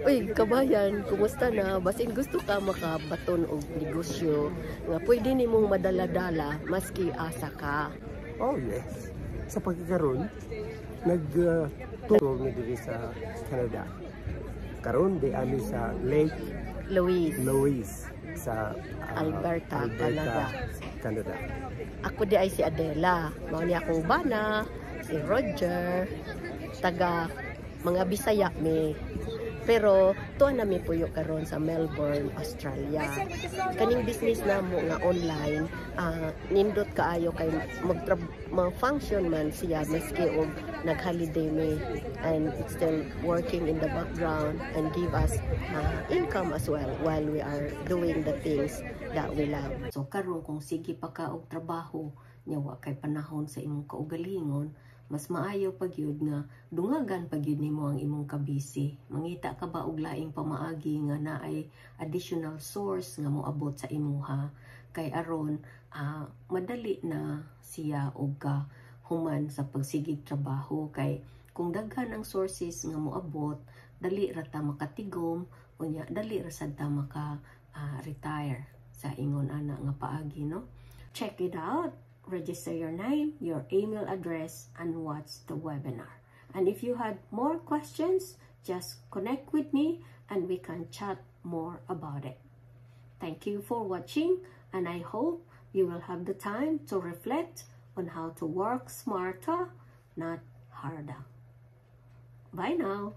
Uy, kabayan, kumusta na? Basin gusto ka makabaton og negosyo nga pwede nimong madala-dala maski asa ka. Oh yes. Sa pagkakaroon, nagtulong na diri sa Canada. Karon di ami sa Lake Louise, sa Alberta, Canada. Ako di ay si Adela. Mao ni akong bana, si Roger, taga mga Bisaya mi. Pero tuwa nami puyo karon sa Melbourne, Australia. Kaning business na mo nga online, nindot kaayo kay mag-function man siya maski og nag-holiday mi, and it's still working in the background and give us income as well while we are doing the things that we love. So karon kung sige pa ka og trabaho nya wa kay panahon sa imong kaugalingon, mas maayo pagyud nga dungagan pagyud nimo ang imong kabisi. Mangita ka ba og laing pamaagi nga naay additional source nga moabot sa imuha, kay aron madali na siya og human sa pagsigig trabaho. Kay kung daghan ang sources nga moabot, dali ra ta makatigom unya dali ra sad ta maka retire sa ingon ana nga paagi, no? Check it out. Register your name, your email address, and watch the webinar. And if you had more questions, just connect with me and we can chat more about it. Thank you for watching, and I hope you will have the time to reflect on how to work smarter, not harder. Bye now.